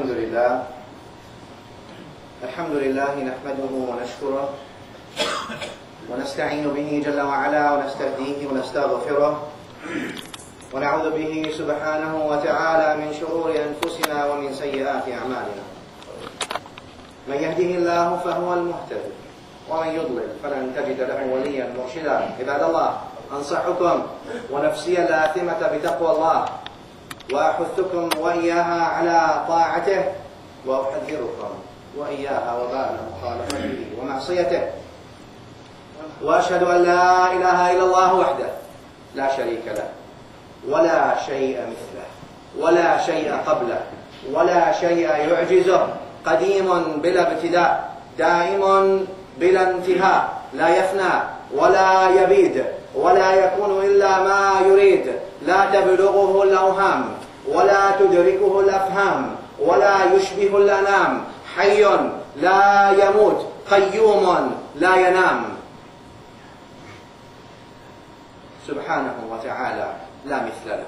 الحمد لله نحمده ونشكره ونستعين به جل وعلا ونستهديه ونستغفره ونعوذ به سبحانه وتعالى من شرور أنفسنا ومن سيئات أعمالنا. من يهده الله فهو المهتد ومن يضلل فلن تجد له وليا مرشدا. عباد الله، أنصحكم ونفسي الآثمة بتقوى الله، وأحثكم وإياها على طاعته، وأحذركم وإياها وبال مخالفته ومعصيته. وأشهد أن لا إله إلا الله وحده لا شريك له، ولا شيء مثله، ولا شيء قبله، ولا شيء يعجزه، قديم بلا ابتداء، دائم بلا انتهاء، لا يفنى ولا يبيد ولا يكون إلا ما يريد، لا تبلغه الأوهام ولا تدركه الأفهام ولا يشبه الأنام، حي لا يموت، قيوم لا ينام، سبحانه وتعالى لا مثل له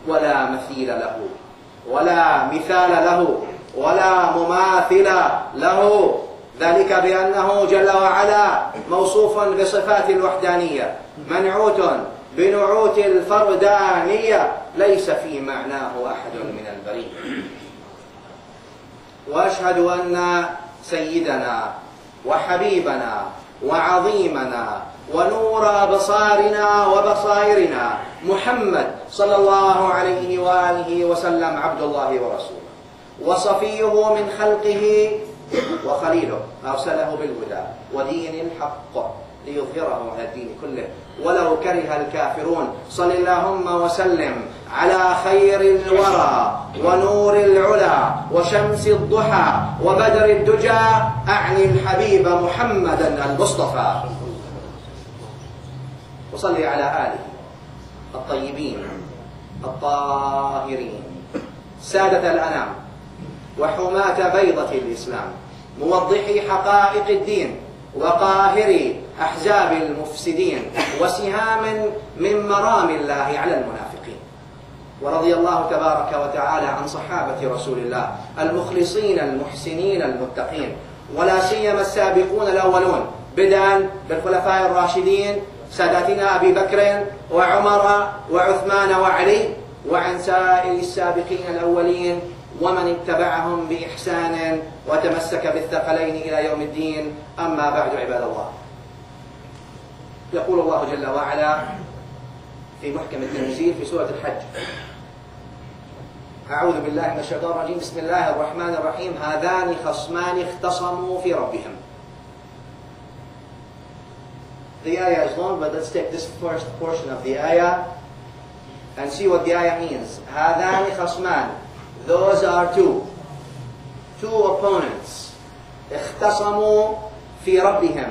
ولا مثيل له ولا مثال له ولا مماثل له، ذلك بأنه جل وعلا موصوف بصفات الوحدانية، منعوت بنعوت الفردانية، ليس في معناه أحد من البرية. وأشهد أن سيدنا وحبيبنا وعظيمنا ونور أبصارنا وبصائرنا محمد صلى الله عليه وآله وسلم عبد الله ورسوله، وصفيه من خلقه وخليله، أرسله بالهدى ودين الحق ليظهره على الدين كله ولو كره الكافرون. صل اللهم وسلم على خير الورى ونور العلا وشمس الضحى وبدر الدجى، أعني الحبيب محمدا المصطفى، وصلي على آله الطيبين الطاهرين سادة الأنام وحماة بيضة الإسلام، موضحي حقائق الدين وقاهري أحزاب المفسدين، وسهام من مرام الله على المنافقين. ورضي الله تبارك وتعالى عن صحابة رسول الله المخلصين المحسنين المتقين، ولا سيما السابقون الأولون، بدءا بالخلفاء الراشدين ساداتنا أبي بكر وعمر وعثمان وعلي، وعن سائر السابقين الأولين ومن اتبعهم بإحسان وتمسك بالثقلين إلى يوم الدين. أما بعد، عباد الله، يقول الله جل وعلا في محكم التنزيل في سورة الحج: أعوذ بالله من الشيطان الرجيم، بسم الله الرحمن الرحيم، هذان خصمان اختصموا في ربهم. The ayah is long, but let's take this first portion of the ayah and see what the ayah means. هذان خصمان, those are two opponents. اختصموا في ربهم,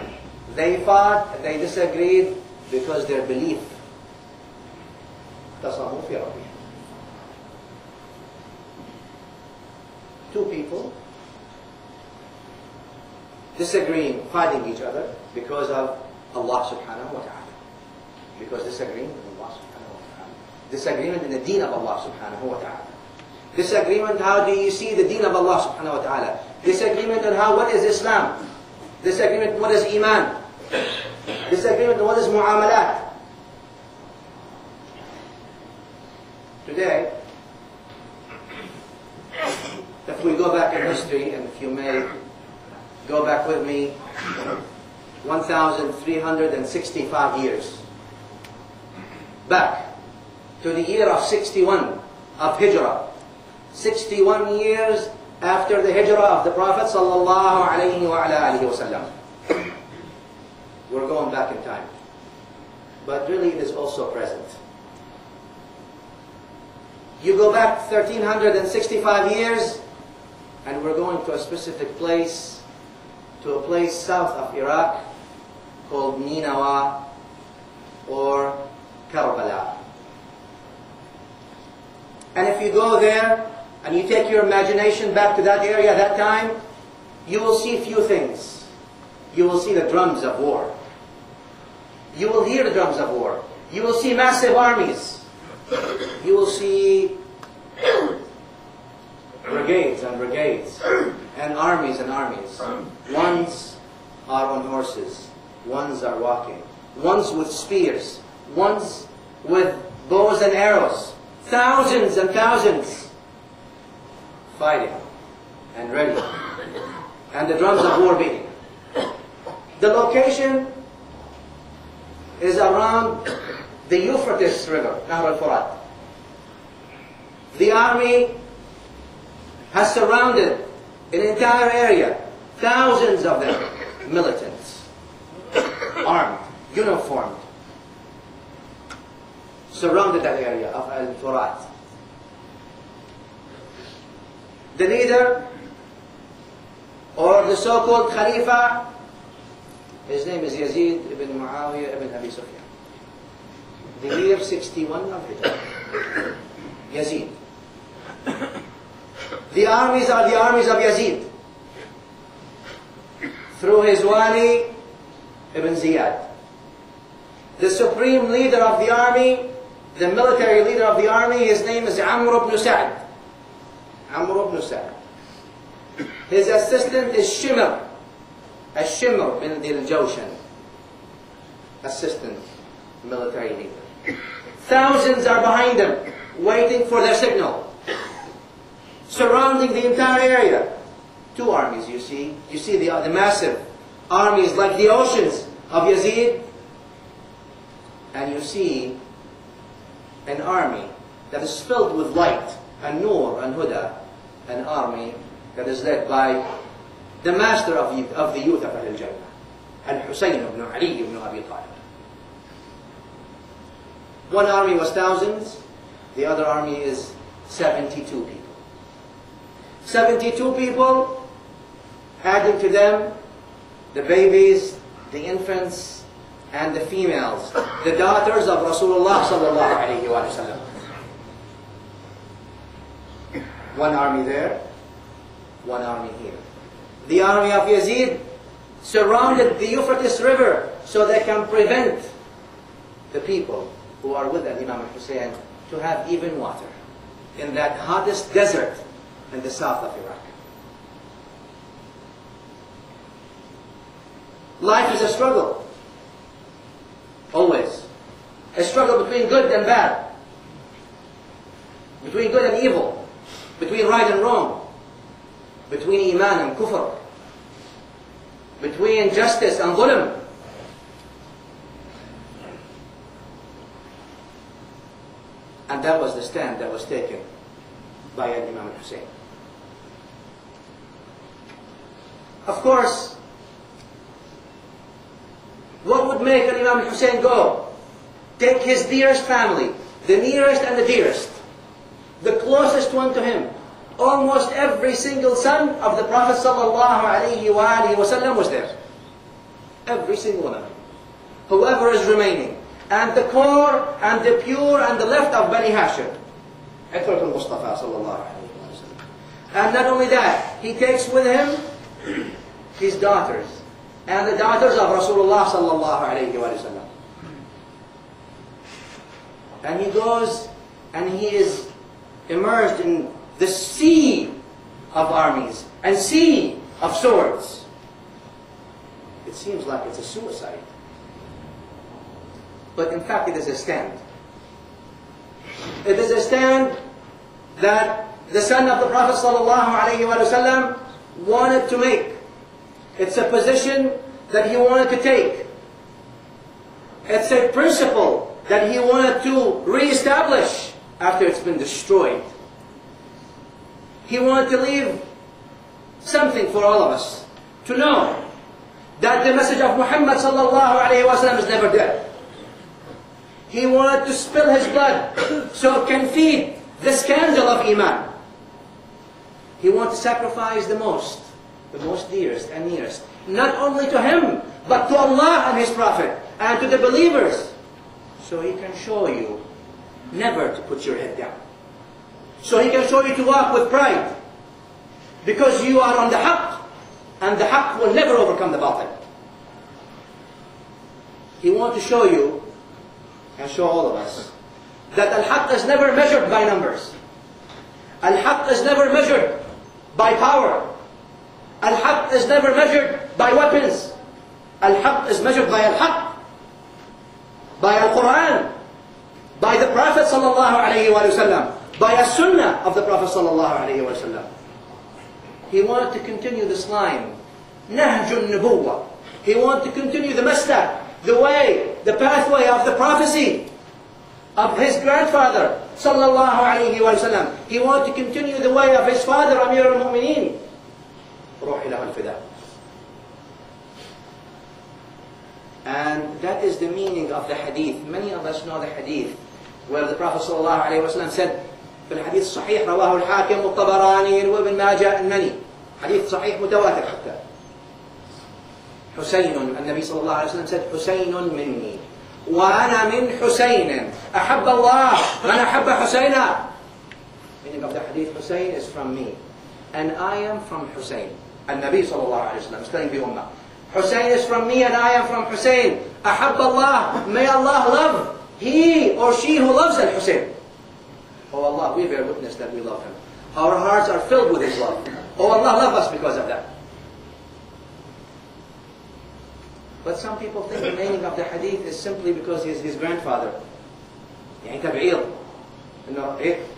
they fought, they disagreed because their belief. اختصموا في ربهم. Two people disagreeing, fighting each other because of Allah subhanahu wa ta'ala. Because disagreeing with Allah subhanahu wa ta'ala. Disagreement in the deen of Allah subhanahu wa ta'ala. Disagreement, how do you see the deen of Allah subhanahu wa ta'ala? Disagreement on what is Islam. Disagreement on what is Iman. Disagreement on what is Mu'amalat. Today, if we go back in history, and if you may go back with me 1,365 years back to the year of 61 of Hijrah, 61 years after the Hijrah of the Prophet sallallahu alayhi wa alihi wasallam. We're going back in time, but really it is also present. You go back 1,365 years and we're going to a specific place, to a place south of Iraq called Al-Ninowy or Karbala. And if you go there and you take your imagination back to that area, that time, you will see few things. You will see the drums of war. You will hear the drums of war. You will see massive armies. You will see brigades and brigades, and armies and armies. Ones are on horses, ones are walking, ones with spears, ones with bows and arrows, thousands and thousands fighting and ready, and the drums of war beating. The location is around the Euphrates River, Nahr al-Furat. The army has surrounded an entire area, thousands of them, militants, armed, uniformed, surrounded that area of al-Furat. The leader, or the so-called Khalifa, his name is Yazid ibn Muawiyah ibn Abi Sufyan. The year 61 of Hijrah. Yazid. The armies are the armies of Yazid. Through his wali, Ibn Ziyad. The supreme leader of the army, the military leader of the army, his name is Amr ibn Sa'd. Amr ibn Sa'd. His assistant is Shimr. Shimr bin al-Jawshan. Assistant military leader. Thousands are behind him, waiting for their signal. Surrounding the entire area. Two armies, you see. You see the massive armies like the oceans of Yazid. And you see an army that is filled with light and nur and huda. An army that is led by the master of the youth of Al-Jannah. Al-Husayn ibn Ali ibn Abi Talib. One army was thousands, the other army is 72 people. 72 people, adding to them the babies, the infants, and the females, the daughters of Rasulullah sallallahu alayhi wa sallam. One army there, one army here. The army of Yazid surrounded the Euphrates River so they can prevent the people who are with Imam Hussain to have even water in that hottest desert in the south of Iraq. Life is a struggle. Always. A struggle between good and bad. Between good and evil. Between right and wrong. Between iman and kufr. Between justice and dhulm. And that was the stand that was taken by Imam Hussain. Of course, what would make Imam Hussain go? Take his dearest family, the nearest and the dearest, the closest one to him. Almost every single son of the Prophet ﷺ was there. Every single one of them. Whoever is remaining. And the core and the pure and the left of Bani Hashim. Mustafa sallallahu alayhi wa sallam. And not only that, he takes with him his daughters and the daughters of Rasulullah sallallahu alayhi wa sallam. And he goes and he is immersed in the sea of armies and sea of swords. It seems like it's a suicide. But in fact it is a stand. It is a stand that the son of the Prophet ﷺ wanted to make. It's a position that he wanted to take. It's a principle that he wanted to re-establish after it's been destroyed. He wanted to leave something for all of us to know that the message of Muhammad ﷺ is never dead. He wanted to spill his blood so it can feed the scandal of Iman. He wanted to sacrifice the most dearest and nearest, not only to him, but to Allah and His Prophet, and to the believers, so he can show you never to put your head down. So he can show you to walk with pride, because you are on the haqq, and the haqq will never overcome the batil. He wants to show you, and show all of us, that al-haqq is never measured by numbers. Al-Haqq is never measured by power. Al-Haqq is never measured by weapons. Al-Haqq is measured by Al-Haqq, by Al-Quran, by the Prophet sallallahu alayhi wa sallam, by a Sunnah of the Prophet sallallahu alayhi wa sallam. He wanted to continue this line, Nahjun Nubuwwah. He wanted to continue the maslak, the way, the pathway of the prophecy of his grandfather sallallahu alayhi wa sallam. He wanted to continue the way of his father, Amir al-Mu'mineen. Ruhi lahu al-fida. And that is the meaning of the hadith. Many of us know the hadith where the Prophet sallallahu alayhi wa sallam said, في الحديث الصحيح رواه الحاكم والطبراني وابن ماجه أنني حديث صحيح متواتر حتى حسين النبي صلى الله عليه وسلم said حسين مني وأنا من حسين أحب الله من أحب حسينا. Meaning of the hadith, Hussain is from me and I am from Hussain. النبي صلى الله عليه وسلم is telling the Ummah, Hussain is from me and I am from Hussain. أحب الله, may Allah love he or she who loves Al-Hussain. Oh Allah, we bear witness that we love him. Our hearts are filled with his love. Oh Allah, love us because of that. But some people think the meaning of the hadith is simply because he is his grandfather. يعني تبعيض.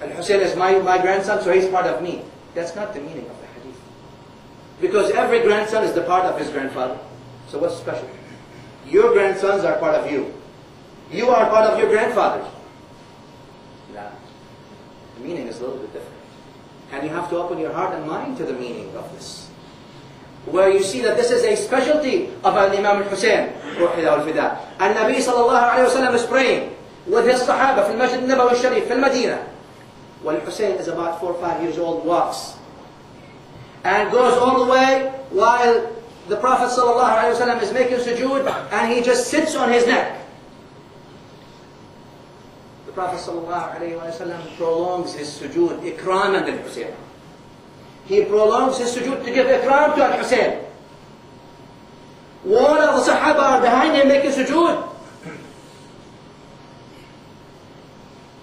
Al-Hussain is my grandson, so he's part of me. That's not the meaning of the hadith. Because every grandson is the part of his grandfather. So what's special? Your grandsons are part of you. You are part of your grandfathers. Nah. The meaning is a little bit different. And you have to open your heart and mind to the meaning of this. Where you see that this is a specialty of Imam al-Hussain, Ruhi lahu al-fida. And Nabi sallallahu alayhi wa sallam is praying with his Sahaba في المسجد النبوي الشريف في المدينة. When Hussain is about 4 or 5 years old, walks and goes all the way while the Prophet sallallahu alayhi wa sallam is making sujood and he just sits on his neck. The Prophet sallallahu alayhi wa sallam prolongs his sujood, ikraman lil-Hussain. He prolongs his sujood to give ikram to Al-Hussain. All of the Sahaba are behind him making sujood.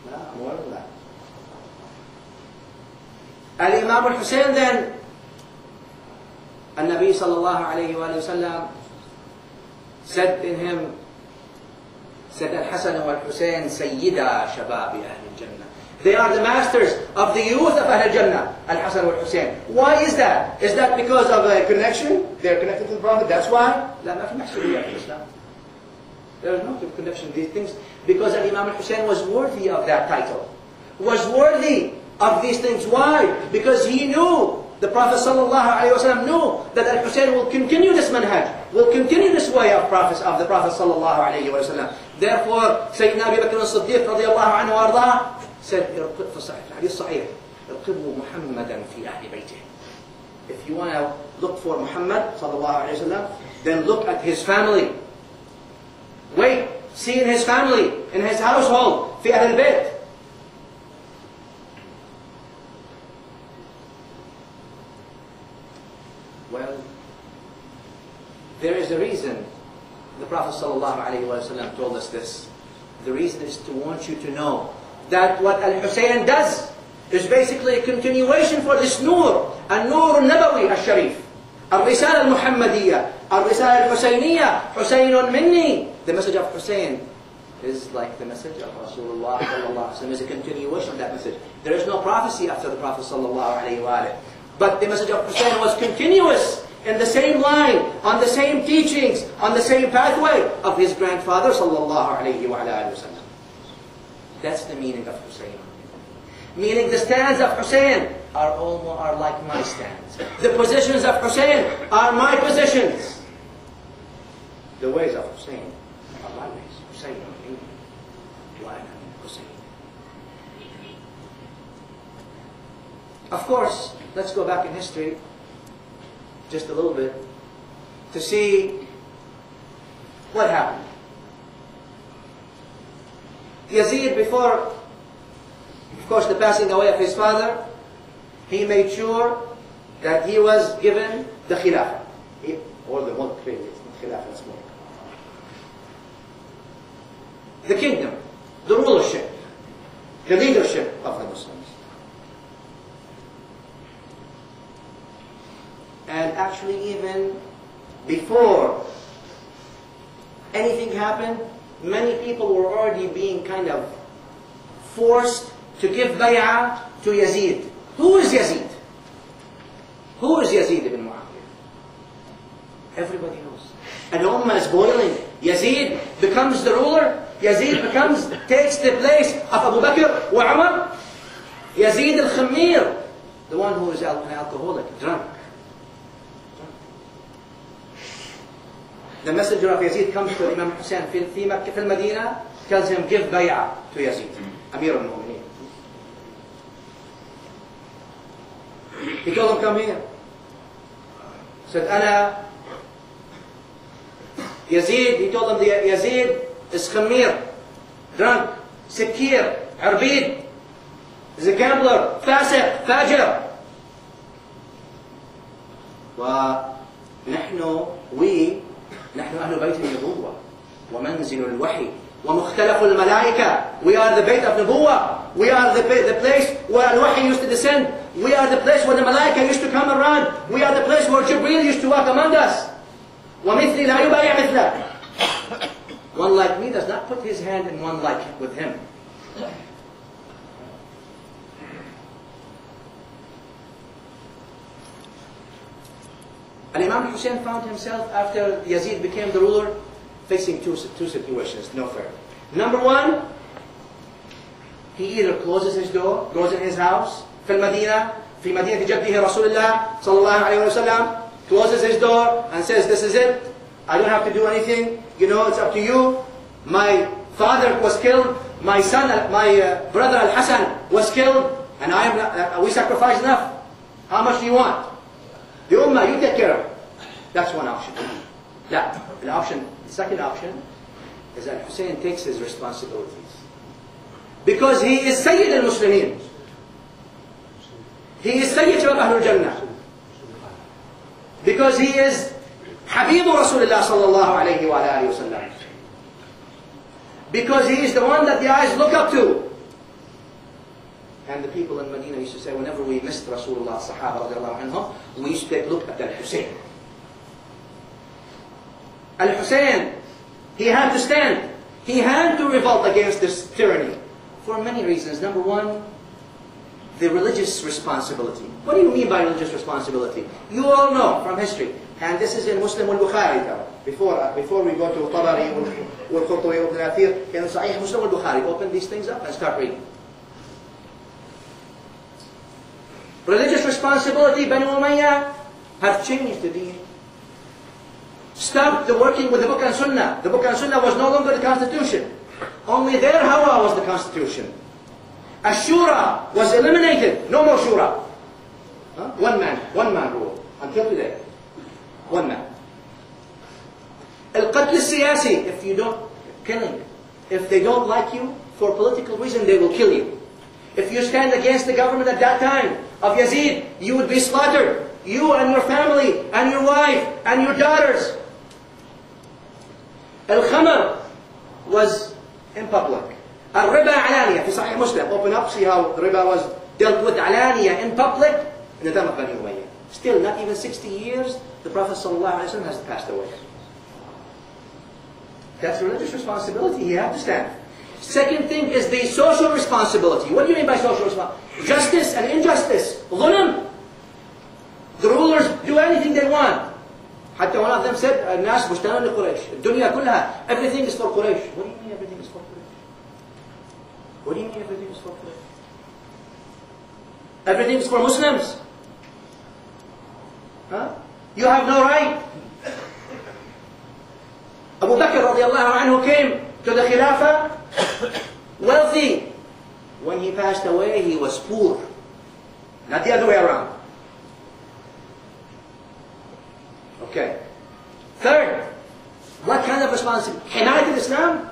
No, more than that. Al-Imam al-Hussain then, Al-Nabi sallallahu alayhi wa sallam said in him, said Al-Hasan wal-Hussain Sayyida Shababi Ahl-Jannah. They are the masters of the youth of Ahl-Jannah, Al-Hasan wal-Hussain. Why is that? Is that because of a connection? They are connected to the Prophet, that's why? لا ما في محسوبية في الإسلام. There is no connection to these things because Imam al-Hussain was worthy of that title. Was worthy of these things. Why? Because he knew, the Prophet ﷺ knew that Al-Hussain will continue this manhaj, will continue this way of the Prophet ﷺ. Therefore, Sayyidina Abu Bakr as-Siddiq radiyallahu anhu arda said, في الحديث الصحيح, ارقبوا محمدا في أهل بيته. If you want to look for Muhammad sallallahu alayhi wa sallam, then look at his family. Wait, see in his family, in his household, في أهل البيت. Well, there is a reason the Prophet ﷺ told us this. The reason is to want you to know that what Al-Hussain does is basically a continuation for this nur, Al-Nur al-Nabawi al-Sharif, Al-Risala al-Muhammadiyya, Al-Risala al-Husayniyya, Husaynun minni. The message of Hussain is like the message of Rasulullah ﷺ, is a continuation of that message. There is no prophecy after the Prophet ﷺ. But the message of Hussain was continuous, in the same line, on the same teachings, on the same pathway of his grandfather sallallahu alayhi wa sallam. That's the meaning of Hussain. Meaning the stands of Hussain are like my stands. The positions of Hussain are my positions. The ways of Hussain are my ways. Hussain wa ana min Hussain. Of course, let's go back in history just a little bit to see what happened. Yazid, before, of course, the passing away of his father, he made sure that he was given the khilafah, or the mulk, it's not khilafah, it's mulk. The kingdom, the rulership, the leadership of the Muslims. before anything happened, many people were already being kind of forced to give bay'ah to Yazid. Who is Yazid? Who is Yazid ibn Muawiyah? Everybody knows. And the Ummah is boiling. Yazid becomes the ruler. Yazid takes the place of Abu Bakr wa Umar. Yazid al-Khamir, the one who is an alcoholic, drunk. The messenger of Yazid comes to Imam Hussain في Medina, tells him, give bay'ah to Yazid, Amir al-Mu'mineen. He told him, come here. He said, Ana Yazid. He told him, Yazid is Khamir, drunk, Sikir, Arbid, is a gambler, Fasiq, Fajr. نحن أهل بيت النبوة ومنزل الوحي ومختلف الملائكة. We are the Bayt of Nubuwah. We are the place where Al-Wahy used to descend. We are the place where the Malaika used to come around. We are the place where Jibreel used to walk among us. وَمِثْلِ لَا يُبَيْعَ مِثْلَهُ. One like me does not put his hand in one like with him. And Imam Hussain found himself, after Yazid became the ruler, facing two situations, no fair. Number one, he either closes his door, goes in his house, في مدينة جده رسول الله صلى الله عليه وسلم, closes his door and says, this is it, I don't have to do anything, you know, it's up to you. My father was killed, my brother Al-Hasan was killed, and we sacrificed enough. How much do you want? The Ummah, you take care of it. That's one option. The second option is that Hussein takes his responsibilities. Because he is Sayyid al-Muslimin. He is Sayyid of Ahlul Jannah. Because he is Habibu Rasulullah sallallahu alayhi wa alihi wa sallam. Because he is the one that the eyes look up to. And the people in Medina used to say, whenever we missed Rasulullah, Sahaba radiallahu anhum, we used to take a look at Al-Husayn. Al-Husayn, he had to stand. He had to revolt against this tyranny. For many reasons. Number one, the religious responsibility. What do you mean by religious responsibility? You all know from history. And this is in Muslim al-Bukhari. Before we go to Tabari wal-Khutbah wal-Athir, in Sahih Muslim al-Bukhari, open these things up and start reading. Religious responsibility, Banu Umayyah have changed the deen. Stopped the working with the Book and Sunnah. The Book and Sunnah was no longer the constitution. Only their hawa was the constitution. Ashura was eliminated. No more shura. One man rule. Until today. One man. Al-Qatl al-Siyasi, if you don't, killing. If they don't like you, for political reason, they will kill you. If you stand against the government at that time of Yazid, you would be slaughtered. You and your family, and your wife, and your daughters. Al-Khamr was in public. Al-Riba alaniya, fi Sahih Muslim. Open up, see how the riba was dealt with alaniya in public in the time of Bani Umayyah. Still, not even 60 years, the Prophet ﷺ has passed away. That's religious responsibility. You have to stand. Second thing is the social responsibility. What do you mean by social responsibility? Justice and injustice. Dhulm. The rulers do anything they want. Hatta one of them said, الناس مشتغلون لقريش. الدنيا كلها. Everything is for Quraysh. What do you mean everything is for Quraysh? What do you mean everything is for Quraysh? Everything is for Muslims. Huh? You have no right. Abu Bakr radiallahu anhu came to the Khilafah wealthy. When he passed away, he was poor. Not the other way around. Okay. Third, what kind of responsibility? Himayat al-Islam?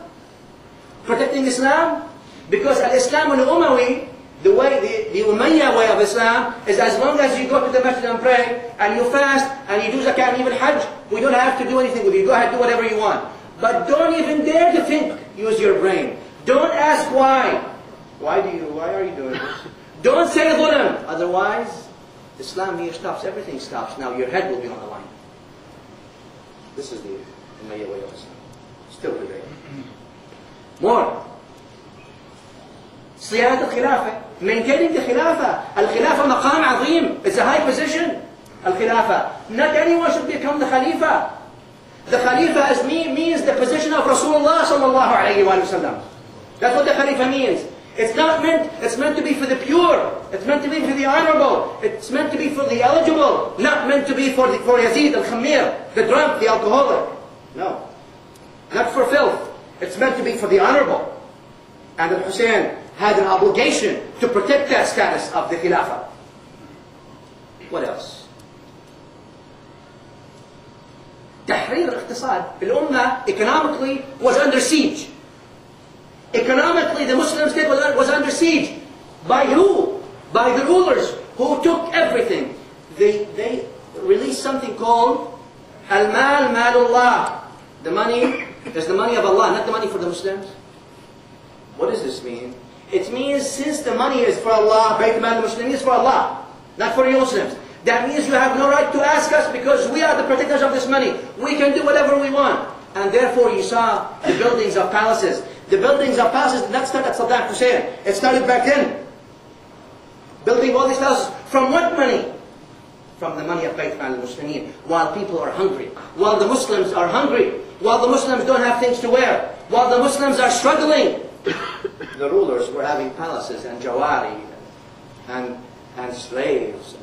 Protecting Islam? Because al-Islam al-Umawi, the Umayyah way of Islam, is as long as you go to the masjid and pray, and you fast, and you do zakat and even hajj, we don't have to do anything with you. Go ahead, do whatever you want. But don't even dare to think. Use your brain. Don't ask why. Why are you doing this? Don't say dhulm. Otherwise, Islam here stops. Everything stops. Now your head will be on the line. This is the Umayyad way of Islam. Still today. More. صيانة الخلافة. Maintaining the Khilafah. Al-Khilafah maqam azim. It's a high position. Al-Khilafah. Not anyone should become the Khalifa. The Khalifa means the position of Rasulullah sallallahu alayhi wa sallam. That's what the Khalifa means. It's meant to be for the pure. It's meant to be for the honorable. It's meant to be for the eligible. Not meant to be for Yazid al-Khamir, the drunk, the alcoholic. No. Not for filth. It's meant to be for the honorable. And Hussain had an obligation to protect that status of the Khilafah. What else? تحرير الاقتصاد. الأمة economically was under siege. Economically, the Muslim state was under siege. By who? By the rulers who took everything. They released something called Al-Mal Malullah. The money is the money of Allah, not the money for the Muslims. What does this mean? It means since the money is for Allah, Bayt Mal Muslimin is for Allah, not for you Muslims. That means you have no right to ask us because we are the protectors of this money. We can do whatever we want. And therefore you saw the buildings of palaces. The buildings of palaces did not start at Saddam Hussein. It started back then. Building all these houses. From what money? From the money of Bayt al-Muslimin. While people are hungry. While the Muslims are hungry. While the Muslims don't have things to wear. While the Muslims are struggling. The rulers were having palaces and jawari and slaves.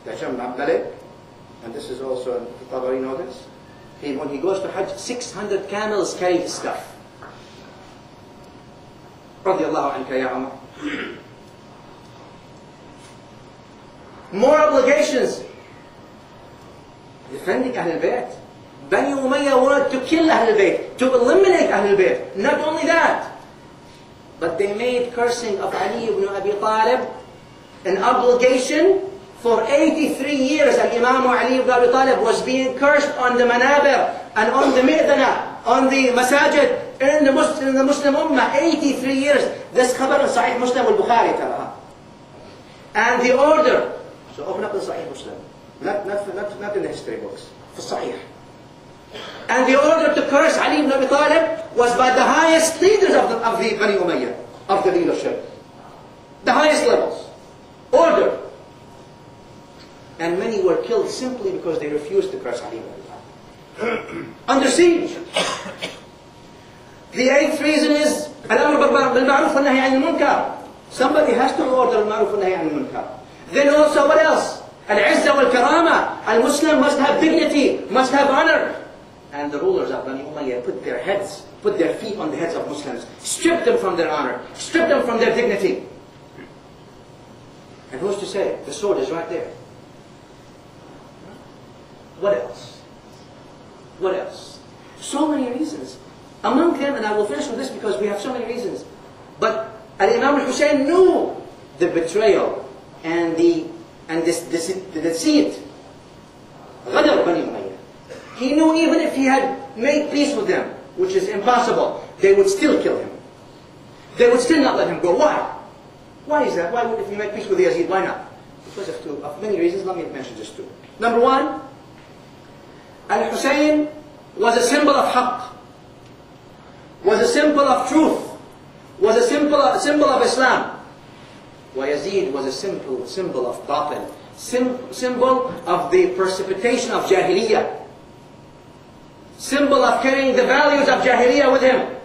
And this is also, Tabari know this. When he goes to Hajj, 600 camels carry his stuff. Radiallahu anka ya Umar. More obligations. Defending Ahlul Bayt. Bani Umayyah wanted to kill Ahlul Bayt, to eliminate Ahlul Bayt. Not only that, but they made cursing of Ali ibn Abi Talib an obligation. For 83 years, Imam Ali ibn Abi Talib was being cursed on the manabir and on the mi'dana, on the masajid, in the Muslim Ummah. 83 years. This khabar in Sahih Muslim al-Bukhari taraha. And the order, so open up the Sahih Muslim, not in the history books, for Sahih. And the order to curse Ali ibn Abi Talib was by the highest leaders of the Bani Umayyah, of the leadership. The highest levels. Order. And many were killed simply because they refused to curse Ali ibn Abi Talib. Under siege. The eighth reason is Al-Amr bil-Ma'ruf wa Nahy anil Munkar. Somebody has to order Al-Ma'ruf wa Nahy anil Munkar. Then also what else? Al-Izzah wal-Karama. Al-Muslim must have dignity, must have honor. And the rulers of Bani Umayyah put their feet on the heads of Muslims, stripped them from their honor, stripped them from their dignity. And who's to say? The sword is right there. What else? What else? So many reasons. Among them, and I will finish with this because we have so many reasons. But Imam Hussain knew the betrayal and the deceit. Ghadar Bani Umayyah. He knew even if he had made peace with them, which is impossible, they would still kill him. They would still not let him go. Why? Why is that? Why would, if you make peace with Yazid, why not? Because of many reasons. Let me mention just two. Number one, Al-Hussain was a symbol of haqq, was a symbol of truth, was a symbol of Islam. Wa Yazid was a symbol of batil, symbol of the precipitation of Jahiliyyah, symbol of carrying the values of Jahiliyyah with him.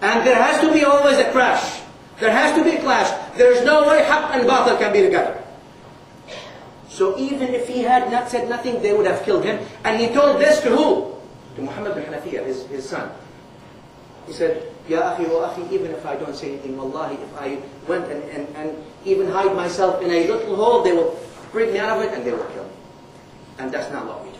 And there has to be always a crash. There has to be a clash. There is no way haqq and batil can be together. So even if he had not said nothing, they would have killed him. And he told this to who? To Muhammad bin Hanafiya, his son. He said, Ya akhi wa akhi, even if I don't say anything, wallahi, if I went and even hide myself in a little hole, they will bring me out of it and they will kill me. And that's not what we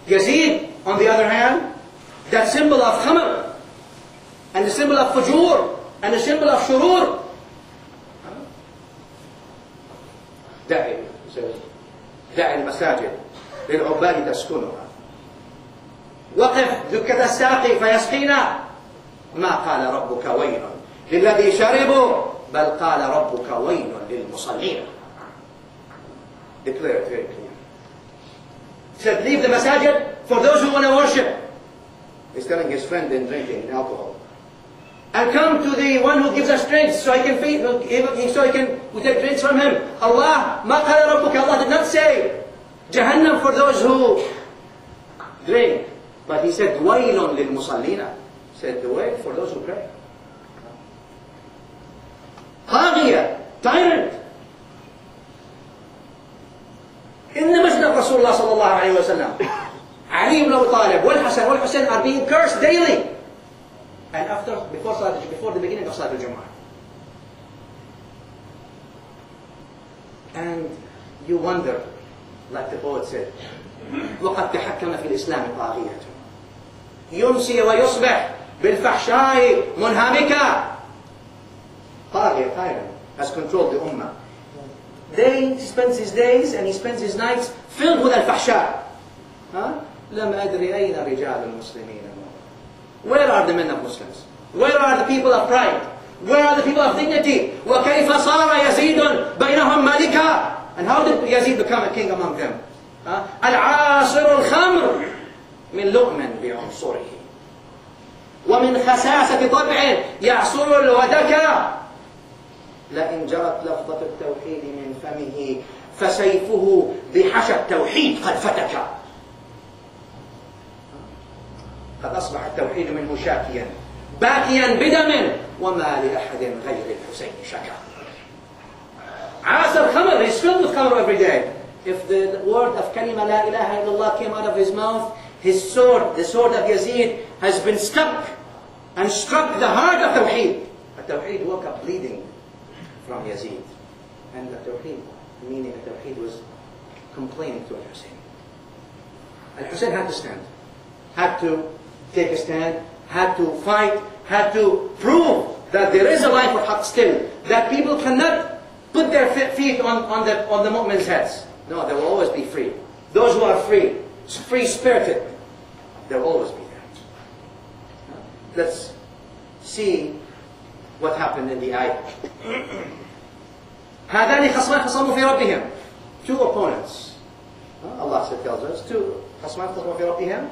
do. Yazid, on the other hand, that symbol of khamr, and the symbol of fujur, and the symbol of shurur. دع المساجد للعباد تسكنها وقف دكة الساقي فيسقينا ما قال ربك ويل للذي شربوا بل قال ربك ويل للمصلين. Declare it very clear. He said, leave the masajid for those who want to worship. He's telling his friend in drinking alcohol. And come to the one who gives us drinks so he can feed, so we take drinks from him. Allah, ما قال ربك, Allah did not say Jahannam for those who drink. But he said, وَيْلٌ لِلْمُصَلِّينَ. He said, the way for those who pray. طاغية, tyrant. In the masjid of Rasulullah sallallahu alayhi wa sallam, Ali ibn Abi Talib, wal Hussain are being cursed daily. And before the beginning of Salat al-Jum'ah. And you wonder, like the poet said, وَقَدْ تَحَكَّمَ فِي الْإِسْلَامِ طَاغِيَةٌ يُمْسِي وَيُصْبِحْ بِالْفَحْشَاءِ مُنْهَمِكًا. Taghiya, tyrant, has controlled the Ummah. He spends his days and he spends his nights filled with al-fahsha. لَمْ أَدْرِ أَيْنَ رِجَالُ الْمُسْلِمِينَ. Where are the men of Muslims? Where are the people of pride? Where are the people of dignity? وَكَيْفَ صَارَ يَزِيدٌ بَيْنَهُمْ مَلِكًا. And how did Yazid become a king among them? الْعَاصِرُ الْخَمْرُ مِنْ لُؤْمٍ بِعُنْصُرِهِ وَمِنْ خَسَاسَةِ طَبْعٍ يَعْصُرُ الْوَدَكَ. لئن جرت لفظة التوحيد من فمه فسيفه بحشى التوحيد قد فتك. قد أصبح التوحيد منه شاكيا باكيا بدم وما لأحد غير الحسين شكا. عاصر خمر, he's filled with khamr every day. If the word of kalima la ilaha illallah came out of his mouth, his sword, the sword of Yazid, has been stuck and struck the heart of Tawheed. But Tawheed woke up bleeding from Yazid. And the Tawheed, meaning the Tawheed was complaining to Al-Hussein. Al-Hussein had to stand, had to take a stand, had to fight, had to prove that there is a life of haqq still, that people cannot put their feet on the mu'min's heads. No, they will always be free. Those who are free, free-spirited, they will always be there. Let's see what happened in the ayah. هذان خصمان خصموا في ربهم. Two opponents. Allah tells us, two خصمان خصموا في ربهم.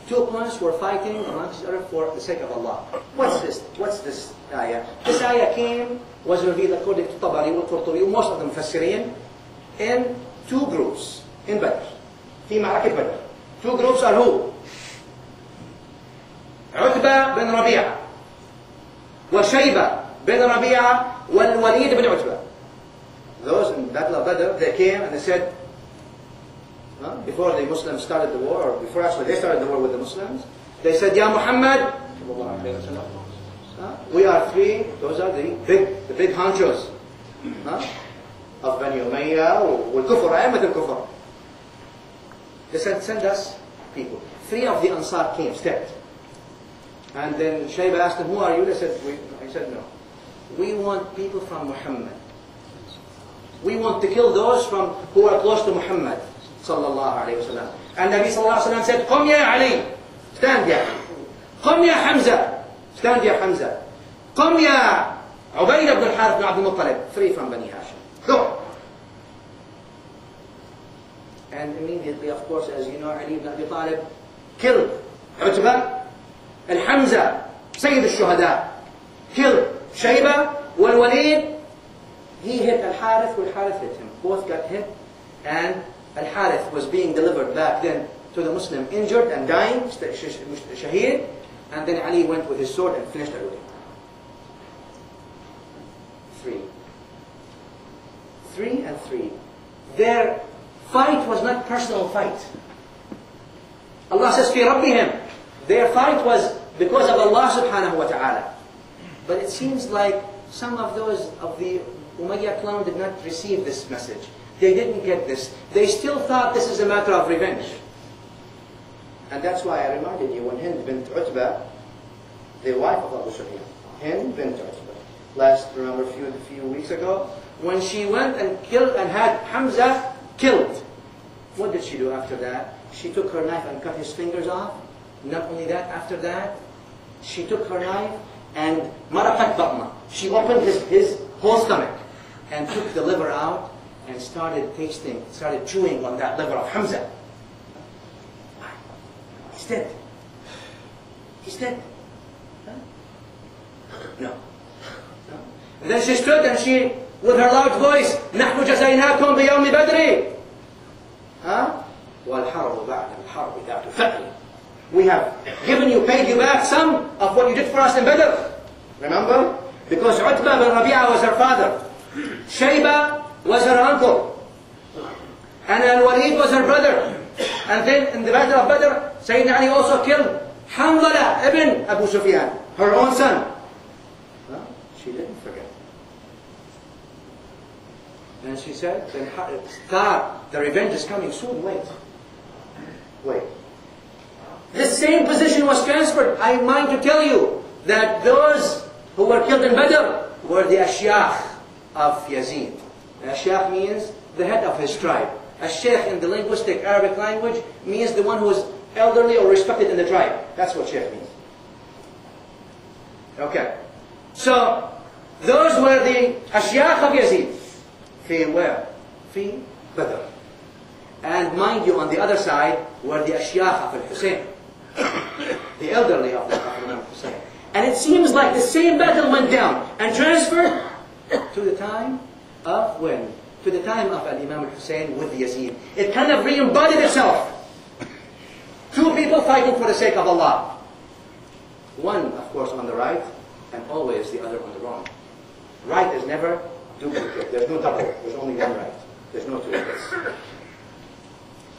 Two opponents were fighting amongst each other for the sake of Allah. What's this? What's this ayah? This ayah was revealed according to Tabari and Qurtubi, most of the Mufassirin, in two groups in Badr. في معركة بدر. Two groups are who? عتبة بن ربيعة وشيبة بن ربيعة والوليد بن عتبة. Those in Battle of Badr, they came and they said, before the Muslims started the war, or before actually they started the war with the Muslims, they said, Ya Muhammad, we are three, those are the big honchos of Bani Umayyah, wal-Kufr, A'immat al-Kufr. They said, send us people. Three of the Ansar came, stepped. And then Shayba asked them, who are you? He said, no. We want people from Muhammad. We want to kill those who are close to Muhammad sallallahu alayhi wa sallam. And Nabi sallallahu alayhi wa sallam said, Qum ya Ali, stand ya Ali. Qum ya Hamza, stand ya Hamza. Qum ya Ubayd ibn al-Harith ibn Abdul Muttalib, three from Bani Hashim. Go! And immediately, of course, as you know, Ali ibn Abi Talib killed Utbah, al-Hamza, Sayyid al-Shuhada, killed Shayba, wal-Walid. He hit Al-Harith, Al-Harith hit him. Both got hit, and Al-Harith was being delivered back then to the Muslim, injured and dying, shaheed, and then Ali went with his sword and finished everything. Three and three. Their fight was not personal fight. Allah says, فِي رَبِّهِمْ. Their fight was because of Allah subhanahu wa ta'ala. But it seems like some of those of the Umayyah clan did not receive this message. They didn't get this. They still thought this is a matter of revenge. And that's why I reminded you when Hind bint Utbah, the wife of Abu Sufyan, Hind bint Utbah, remember a few weeks ago, when she went and killed and had Hamza killed, what did she do after that? She took her knife and cut his fingers off. Not only that, after that, she took her knife and maraqat batna. She opened his whole stomach, and took the liver out and started tasting, started chewing on that liver of Hamza. He's dead. He's dead. Huh? No. No. And then she stood and she, with her loud voice, نحن جزيناكم بيوم بدر. Huh? والحرب بعد الحرب ذات ثقل. We have given you, paid you back some of what you did for us in Badr. Remember? Because Utbah bin Rabi'ah was her father. Shayba was her uncle. And Al-Walid was her brother. And then in the battle of Badr, Sayyidina Ali also killed Hanzala ibn Abu Sufyan, her own son. Well, she didn't forget. And she said, then thought the revenge is coming soon. Wait. Wait. This same position was transferred. I mind to tell you that those who were killed in Badr were the Ashyakh of Yazid. And Ashyakh means the head of his tribe. A Shaykh in the linguistic Arabic language means the one who is elderly or respected in the tribe. That's what Shaykh means. Okay. So, those were the Ashyakh of Yazid. Fi where? Fi Badr. And mind you, on the other side were the Ashyakh of Hussain. The elderly of Imam Hussain. And it seems like the same battle went down and transferred to the time of when? To the time of Imam Hussain with Yazid. It kind of re-embodied itself. Two people fighting for the sake of Allah. One, of course, on the right, and always the other on the wrong. Right is never duplicate. There's no double. There's only one right. There's no two of this.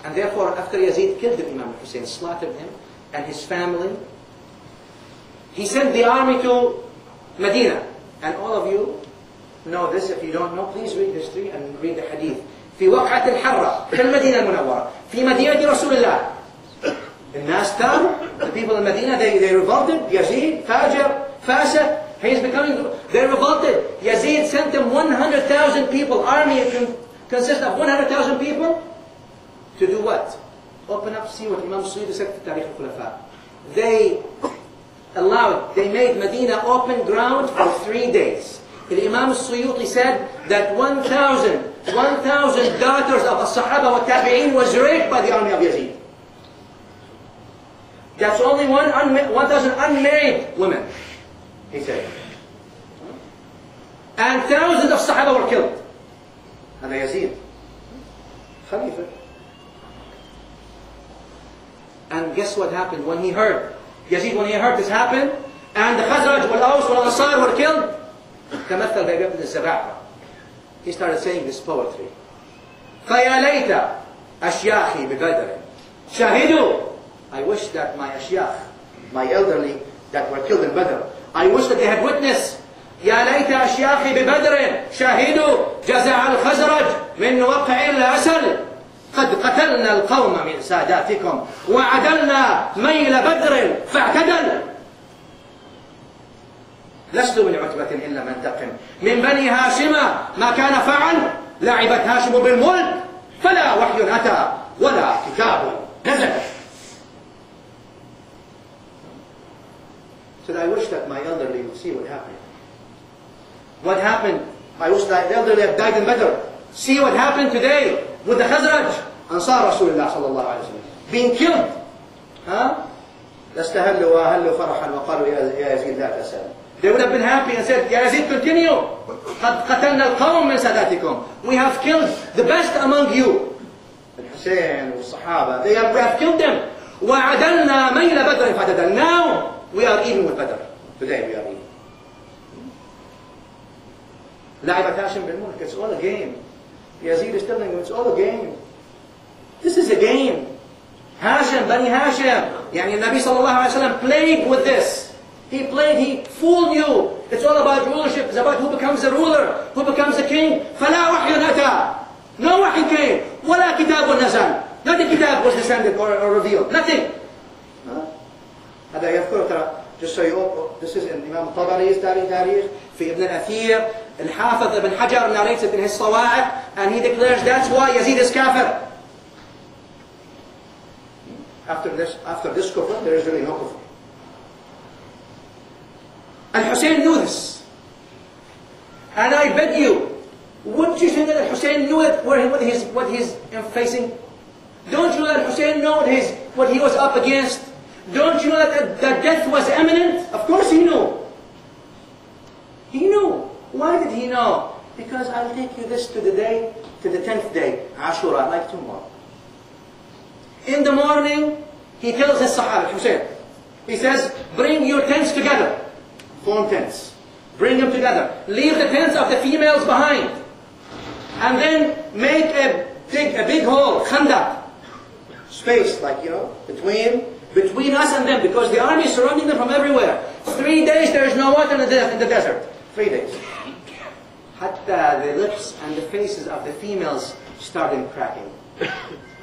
And therefore, after Yazid killed Imam Hussain, slaughtered him and his family, he sent the army to Medina. And all of you know this. If you don't know, please read history and read the Hadith. في وقعة الحرة في المدينة المنورة في مدينة رسول الله. الناس تاب, the people in Medina, they revolted. Yazid, Fajr, Fasiq, he's becoming, they revolted. Yazid sent them 100,000 people. Army consists of 100,000 people. To do what? Open up, see what Imam Suyuti said in Tarikh al-Khulafa. They made Medina open ground for 3 days. And Imam Suyuti said that 1,000 daughters of the Sahaba wa Tabi'in was raped by the army of Yazid. That's only 1,000 unmarried women, he said. And thousands of Sahaba were killed. And Yazid, Khalifa. And guess what happened when he heard? Yazid, when he heard this happen, and the Khazraj, wal-Aws, wal-Ansar were killed, تمثل بابن الزباعة. He started saying this poetry. فَيَا لَيْتَ أَشْيَاخِي بِبَدْرٍ شَهِدُوا. I wish that my Ashyakh, my elderly that were killed in Badr, I wish that they had witnessed. يَا لَيْتَ أَشْيَاخِي بِبَدْرٍ شَهِدُوا جَزَعَ الْخَزْرَجِ مِنْ وَقْعِ الْأَسَلِ قد قتلنا القوم من ساداتكم وعدلنا ميل بدر فاعتدل لست من عتبة إلا من تقم من بني هاشم ما كان فعل لعبت هاشم بالملك فلا وحي أتى ولا كتاب نزل. Said, I wish that my elderly would see what happened. What happened? I wish that the elderly had died in Badr. See what happened today with the Khazraj, Ansar Rasulullah sallallahu alayhi wa sallam, being killed. لَاسْتَهَلُّوا وَأَهَلُّوا فَرَحًا وَقَالُوا يَا يَزِيدْ لَا تَسَلْ. They would have been happy and said, Ya Yazid, continue. قَدْ قَتَلْنَا الْقَوْمَ مِنْ سَادَاتِكُمْ. We have killed the best among you. Hussain, Sahaba, we have killed them. وَعَدَلْنَا مَيْلَ بَدْرٍ فَعْتَدَلْ. Now we are even with Badr. Today we are even. لَعِبَتْ هَاشِمْ بِالْمُلْكِ. It's all a game. Yazid is telling them, it's all a game. This is a game. Hashim, Bani Hashim. Yani Nabi sallallahu alayhi wa sallam played with this. He played, he fooled you. It's all about rulership. It's about who becomes the ruler, who becomes the king. فَلَا وَحْيٌ أَتَى. No wahy came. وَلَا كِتَابٌ نَزَلْ. Not the kitab was descended or revealed. Nothing. هذا يذكر ترى. Just so you know, this is in Imam Tabari's Tarikh, في Ibn al-Athir. Al-Hafiz ibn Hajar narrates it in his Sawa'iq, and he declares that's why Yazid is kafir. After this kufr, there is really no kufr. And Hussein knew this. And I beg you, wouldn't you think that Hussein knew it, what he's facing? Don't you know that Hussein knew what he was up against? Don't you know that death was imminent? Of course he knew. He knew. Why did he know? Because I'll take you this to the 10th day, Ashura, like tomorrow. In the morning, he tells his Sahaba, Hussein, he says, bring your tents together. Form tents. Bring them together. Leave the tents of the females behind. And then make a big hole, khandak. Space, like, between us and them, because the army is surrounding them from everywhere. 3 days there is no water in the desert. 3 days. Hatta the lips and the faces of the females started cracking.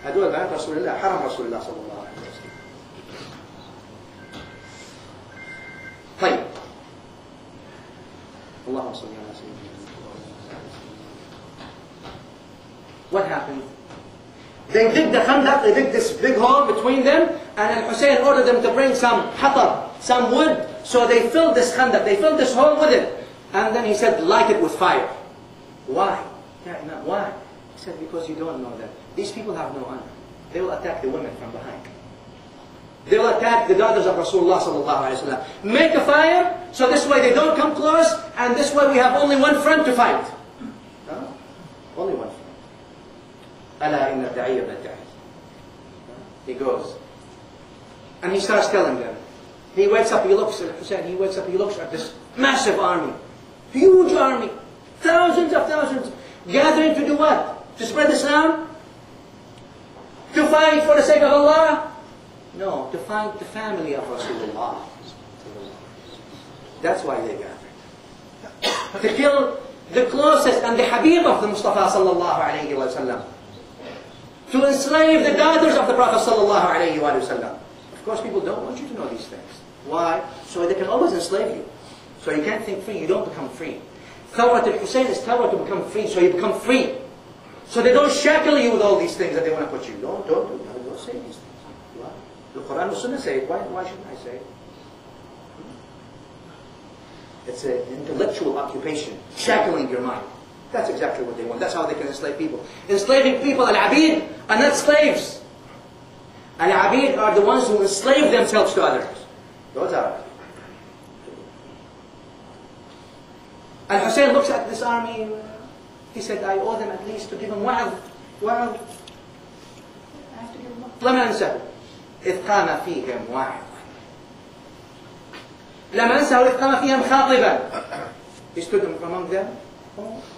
هذول بنات رسول الله حرم رسول الله صلى الله عليه وسلم. طيب. اللهم صل على سيدنا. What happened? They dig the khandak, they dig this big hole between them, and Hussein ordered them to bring some hatab, some wood. So they filled this khandak, they filled this hole with it. And then he said, light it with fire. Why? Why? He said, because you don't know that. These people have no honor. They will attack the women from behind. They will attack the daughters of Rasulullah sallallahu alaihi wasallam. Make a fire, so this way they don't come close, and this way we have only one friend to fight. No? Only one friend. ألا إن الداعي ابن الداعي. He goes. And he starts telling them. He wakes up, he looks at Hussein, he wakes up, he looks at this massive army. Huge army. Thousands of thousands. Gathering to do what? To spread Islam? To fight for the sake of Allah? No, to fight the family of Rasulullah. That's why they gathered. To kill the closest and the Habib of the Mustafa sallallahu alayhi wa sallam. To enslave the daughters of the Prophet sallallahu alayhi wa sallam. Of course people don't want you to know these things. Why? So they can always enslave you. So you can't think free, you don't become free. Thawrat al-Hussein is thawrat to become free, so you become free. So they don't shackle you with all these things that they want to put you. Don't say these things. Why? The Quran and Sunnah say it. Why shouldn't I say it? It's an intellectual occupation, shackling your mind. That's exactly what they want. That's how they can enslave people. Enslaving people, al-abid, are not slaves. Al-abid are the ones who enslave themselves to others. Those are. And Hussein looks at this army. He said, I owe them at least to give them wa'ad. Wa'ad. I have to give them wa'ad. لم أنسه إذ قام فيهم واعظا. لم أنسه إذ قام فيهم خاطبا. He stood among them,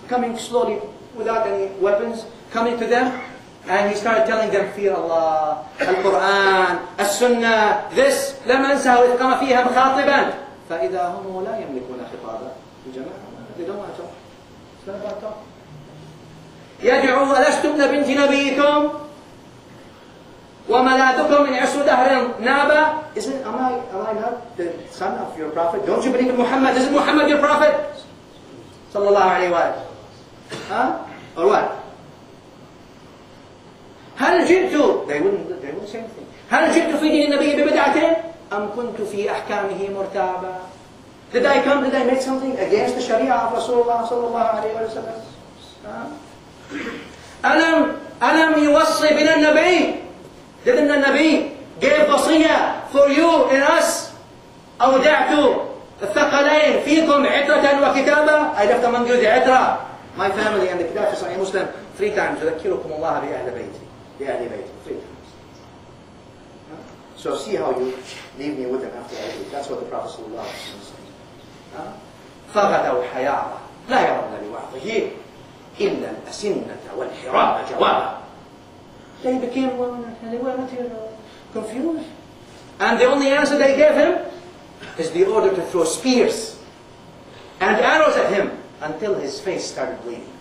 coming slowly without any weapons, coming to them, and he started telling them, fear Allah, Al-Quran, As-Sunnah, this. لم أنسه إذ قام فيهم خاطبا. فإذا هم لا يملكون خطابا. They don't want to talk. It's not about talk. يدعو ألستم بنت نبيكم وملاذكم من عصر دهر نابا. Am I not the son of your prophet? Don't you believe in Muhammad? Isn't Muhammad your prophet? Sallallahu alayhi wa sallam. Huh? Or what? هل جئت? They wouldn't say anything. هل جئت في دين النبي ببدعة أم كنت في أحكامه مرتابا? Did I make something against the Sharia of Rasulullah sallallahu alayhi wa sallam? ألم يوصي بنا النبي? Didn't the Nabi give wasiyah for you and us? أودعت الثقلين فيكم عترة وكتابة. I left among you the عترة, my family, and the kitab for Sahih Muslim 3 times. يذكركم الله بأهل بيتي. بأهل بيتي 3 times. So see how you leave me with them after I leave. That's what the Prophet sallallahu alayhi wa sallam said. فغدوا حيارى لا يرون لوعظه إلا الأسنة والحراب جوابا. They became confused. And the only answer they gave him is the order to throw spears and arrows at him until his face started bleeding.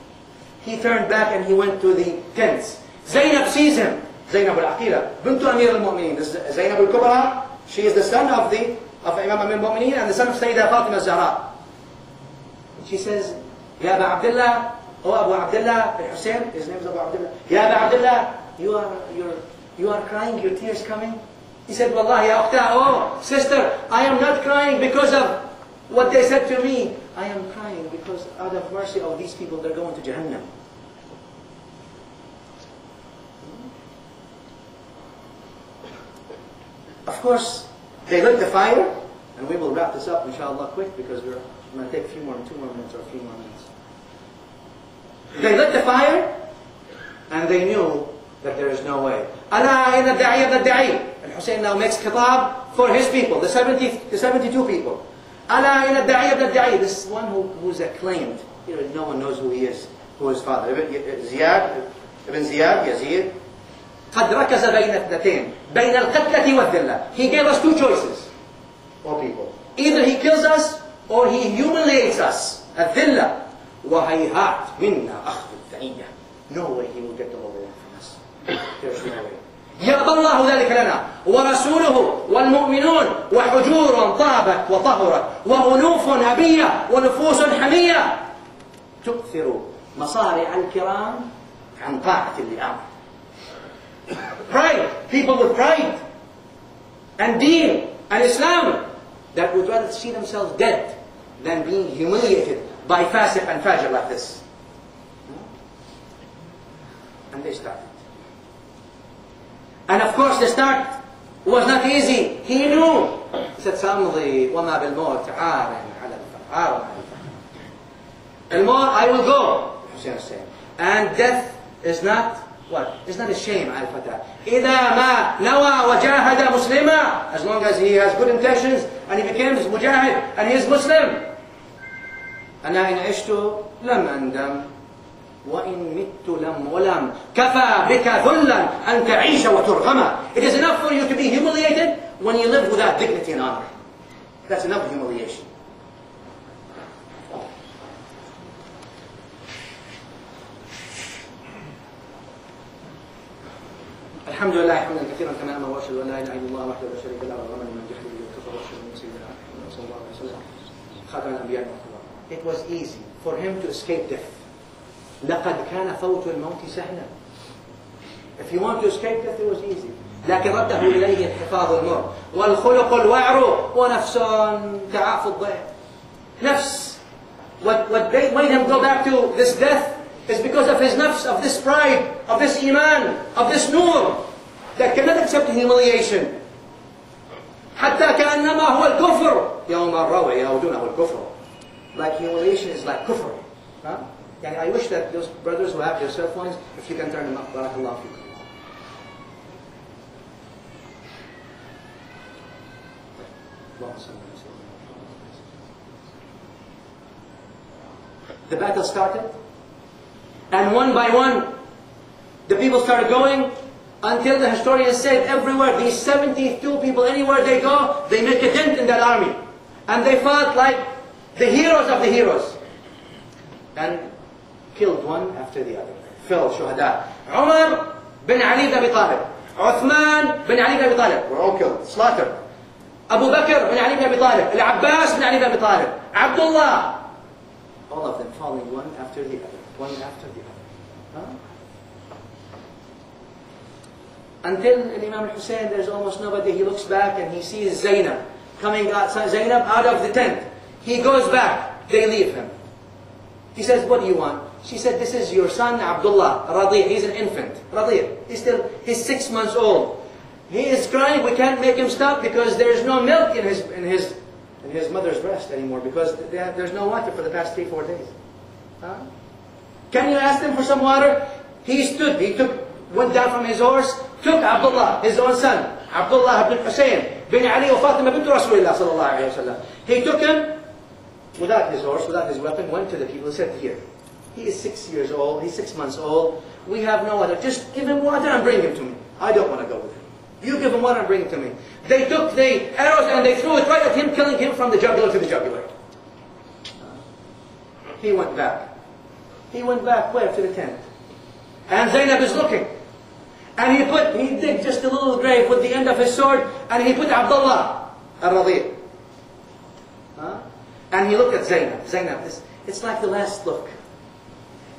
He turned back and he went to the tents. Zainab sees him. Zainab al-Aqila, bintu Amir al-Mu'mineen. Zainab al-Kubra, she is the son of Imam Amir al-Mu'mineen and the son of Sayyidah Fatima Zahra. She says, Ya Aba Abdullah, oh Abu Abdullah, Hussein, his name is Abu Abdullah. Ya Aba Abdullah, you are crying, your tears coming? He said, Wallahi, Ya Ukhta, oh sister, I am not crying because of What they said to me, I am crying because out of mercy of these people, they're going to Jahannam. Of course, they lit the fire, and we will wrap this up, inshallah, quick, because we're going to take two more minutes or 3 more minutes. They lit the fire, and they knew that there is no way. Allah inna da'i ibn da'i. And Hussain now makes khitab for his people, the 72 people. Allah inna da'i ibn da'i. This one who's acclaimed. No one knows who he is, who his father. Ibn Ziyad, Yazid. قد ركز بين اثنتين بين القتلة والذلة. He gave us two choices, O people. Either he kills us or he humiliates us. الذلة. وهيهات منا أخذ الثنية. No way he will get the Lord from us. There's no way. يقبل الله ذلك لنا ورسوله والمؤمنون وحجور طابت وطهرت وأنوف أبية ونفوس حمية تؤثر مصارع الكرام عن طاعة اللئام. Pride, people with pride and deen and Islam that would rather see themselves dead than being humiliated by fasiq and fajr like this. And they started. And of course the start was not easy. He knew. He said, سأمضي وما بالموت عار على الفقر. الموت, I will go, Hussain was saying. And death is not what? It's not a shame على الفتى. إذا ما نوى وجاهد مسلما. As long as he has good intentions and he becomes mujahid and he is Muslim. أنا إن عشت لم أندم وإن مت لم ولم كفى بك ذلا أن تعيش وترغم. It is enough for you to be humiliated when you live without dignity and honor. That's enough humiliation. الحمد لله حمدا كثيرا كما أمر وأشهد أن لا إله إلا الله وحده لا شريك له وغنى من جهل به وكفر وأشهد أن سيدنا محمدا صلى الله عليه وسلم خاتم الأنبياء والخلق. It was easy for him to escape death. لقد كان فوت الموت سهلا. If you want to escape death, it was easy. لكن رده إليه الحفاظ المر والخلق الوعر ونفس تعاف الضيق. نفس. What made him go back to this death is because of his nafs, of this pride, of this iman, of this nur that cannot accept humiliation. حتى كأنما هو الكفر يوم الروع يعودونه الكفر. Like humiliation is like kufr. Huh? And I wish that those brothers who have their cell phones, if you can turn them up, barakallahu fikum. The battle started, and one by one, the people started going, until the historians said everywhere, these 72 people, anywhere they go, they make a dent in that army. And they fought like the heroes of the heroes. And killed one after the other. Fell shuhada. Umar bin Ali bin Abi Talib. Uthman bin Ali bin Abi Talib. Were all killed, slaughtered. Abu Bakr bin Ali bin Abi Talib. Al-Abbas bin Ali bin Abi Talib. Abdullah. All of them falling one after the other. One after the other. Huh? Until Imam Hussain, there's almost nobody. He looks back and he sees Zainab coming out. Zainab out of the tent. He goes back. They leave him. He says, what do you want? She said, this is your son Abdullah, Radi'. He's an infant. Radi'. He's 6 months old. He is crying. We can't make him stop because there is no milk in his mother's breast anymore because there's no water for the past 3-4 days. Huh? Can you ask him for some water? He stood. Went down from his horse, took Abdullah, his own son, Abdullah ibn Hussain, bin Ali wa Fatima bint Rasulullah sallallahu alayhi wa sallam. He took him without his horse, without his weapon, went to the people and said, here, he is 6 years old, he's 6 months old, we have no water, just give him water and bring him to me. I don't want to go with him. You give him water and bring him to me. They took the arrows and they threw it right at him, killing him from the jugular to the jugular. He went back. He went back where? To the tent. And Zainab is looking. And he did just a little grave with the end of his sword, and he put Abdullah al-Radi'. And he looked at Zainab. Zainab, it's like the last look.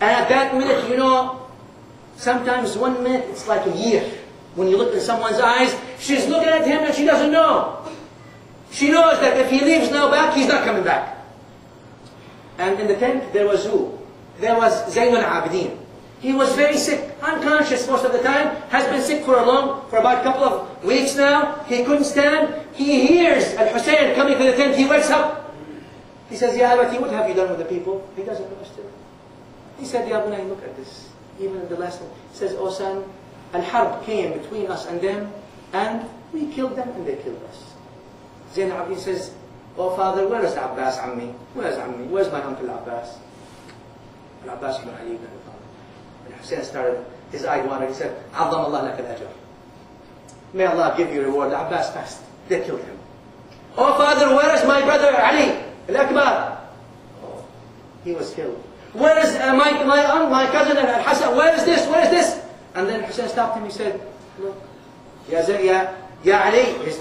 And at that minute, you know, sometimes 1 minute, it's like a year. When you look in someone's eyes, she's looking at him and she doesn't know. She knows that if he leaves now back, he's not coming back. And in the tent, there was who? There was Zayn al-Abidin. He was very sick, unconscious most of the time, has been sick for about a couple of weeks now. He couldn't stand. He hears Al-Hussein coming to the tent. He wakes up. He says, Ya Abati, what have you done with the people? He doesn't understand. He said, Ya Bunay, look at this. Even in the last one, he says, O son, Al-Harb came between us and them, and we killed them and they killed us. Zayn al-Abidin says, Oh father, where is Abbas, Ammi? Where is Ammi? Where's my uncle Abbas? Al-Abbas ibn Ali ibn When Hussein started, his eye watered, he said, Azzam Allah lak al-ajr. May Allah give you reward. Abbas passed. They killed him. Oh father, where is my brother Ali al-Akbar? Oh, he was killed. Where is my cousin Al-Hassan? Where is this? Where is this? And then Hussein stopped him. He said, look, Ya Ali, his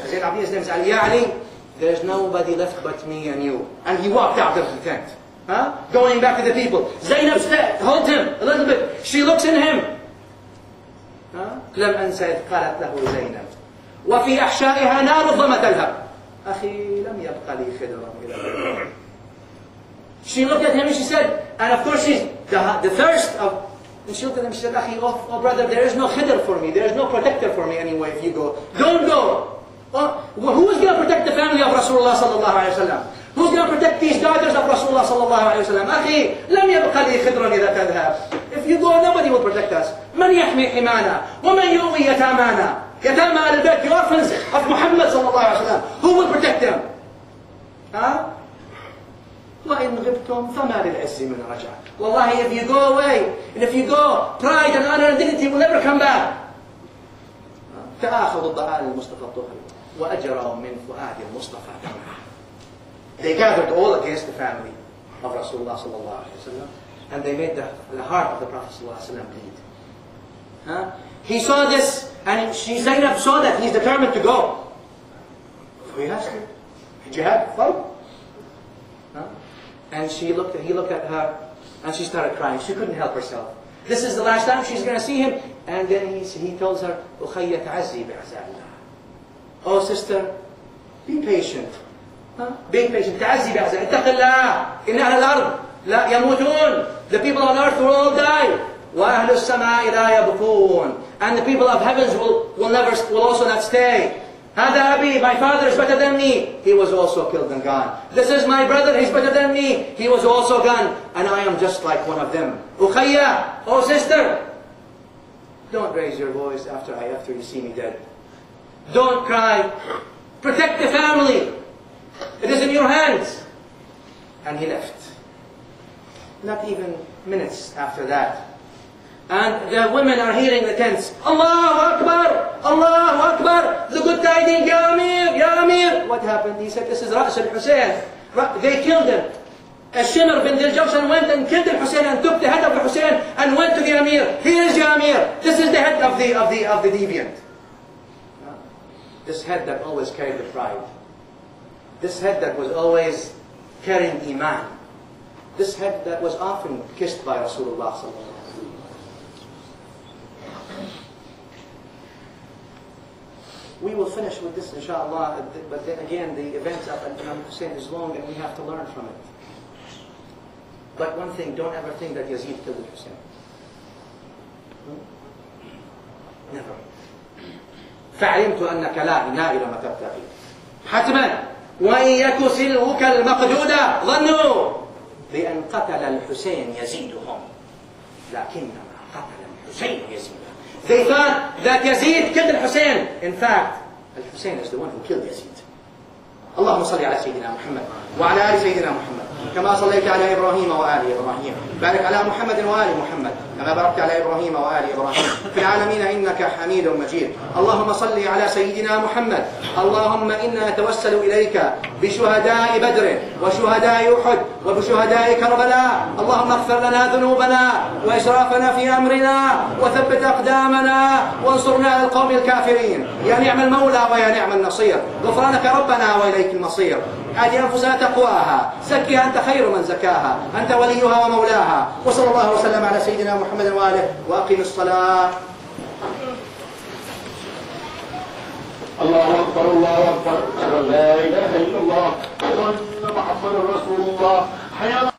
name is Ali, Ya Ali, there's nobody left but me and you. And he walked out of the tent. Going back to the people. Zainab holds him a little bit. She looks in him. لم أنسى إذ قالت له زينب وفي أحشائها نار الظما تلهب أخي لم يبق لي خدر إلى الغرب. She looked at him and she said, and of course she's the thirst of, and she looked at him and she said, Akhi, oh brother, there is no khidr for me, there is no protector for me anyway if you go. Don't go. Well, who's going to protect the family of Rasulullah sallallahu alayhi wa sallam? Who's going to protect these daughters of Rasulullah sallallahu alayhi wa sallam? Akhi, لم يبق لي خدر إذا تذهب. If you go, nobody will protect us. من يحمي حمانا ومن يؤوي يتامانا. يتامى أهل البيت, the orphans of Muhammad sallallahu alayhi wa sallam. Who will protect them? وَإِنْ غِبْتُمْ فَمَا لِلْعِزِّ مِنْ رَجَعٍ. Wallahi, if you go away, and if you go, pride and honor and dignity will never come back. تَآخَذُ الضَّعَالِ الْمُصْطَفَى الطُّهْرِ وَأَجْرَهُمْ مِنْ فُؤَادِ الْمُصْطَفَى كَمْعًا. They gathered all against the family of Rasulullah sallallahu alayhi wa sallam, and they made the heart of the Prophet sallallahu alayhi wa sallam bleed. He saw this, and Zainab saw that he's determined to go. So he has to. Jihad, fight. And he looked at her, and she started crying. She couldn't help herself. This is the last time she's going to see him. And then he tells her, أُخَيَّ تَعَزِّي بِعَزَاءِ اللَّهِ. Oh sister, be patient. Be patient. تعزي بعزاء. اتق الله. إن أهل الأرض لا يموتون. The people on earth will all die. وأهل السماء لا يبقون. And the people of heavens will also not stay. هذا أبي, my father is better than me. He was also killed and gone. This is my brother, he's better than me. He was also gone, and I am just like one of them. Ukhayya, oh sister, don't raise your voice after you see me dead. Don't cry. Protect the family. It is in your hands. And he left. Not even minutes after that. And the women are hearing the tents. Allahu Akbar! Allahu Akbar! The good tidings, Ya Amir! Ya Amir! What happened? He said, this is Rasool Hussain. They killed him. Shimr bin Diljawshan went and killed Hussain and took the head of Hussain and went to the Amir. Here is Ya Amir. This is the head of the deviant. This head that always carried the pride. This head that was always carrying Iman. This head that was often kissed by Rasulullah sallallahu alaihi wasallam. We will finish with this inshallah, but then again the events of Imam Hussain is long and we have to learn from it. But one thing, don't ever think that Yazid killed Hussain. Never. فَعْلِمْتُ أَنَّكَ لَا إِلَى مَا تَبْتَغِي حتما وَإِنْ يَكُ سِلْهُكَ الْمَقْدُودَ ظَنُّوا بأن قتل الحسين يزيدهم لكنما قتل الحسين يزيدهم. They thought that Yazid killed Hussein. In fact, Hussein is the one who killed Yazid. اللهم صل على سيدنا محمد وعلى آل سيدنا محمد كما صليت على إبراهيم وآل إبراهيم. بارك على محمد وآل محمد كما باركت على إبراهيم وآل إبراهيم في العالمين إنك حميد مجيد. اللهم صل على سيدنا محمد. اللهم إنا نتوسل إليك بشهداء بدر وشهداء أحد وبشهداء كربلاء. اللهم اغفر لنا ذنوبنا وإسرافنا في أمرنا وثبت أقدامنا وانصرنا على القوم الكافرين. يا نعم المولى ويا نعم النصير. غفرانك ربنا وإليك المصير. آت أنفسنا تقواها زكها أنت خير من زكاها أنت وليها ومولاها. وصلى الله وسلم على سيدنا محمد وآله وأقم الصلاة. الله أكبر الله أكبر. لا إله إلا الله. أشهد أن محمدا رسول الله. حي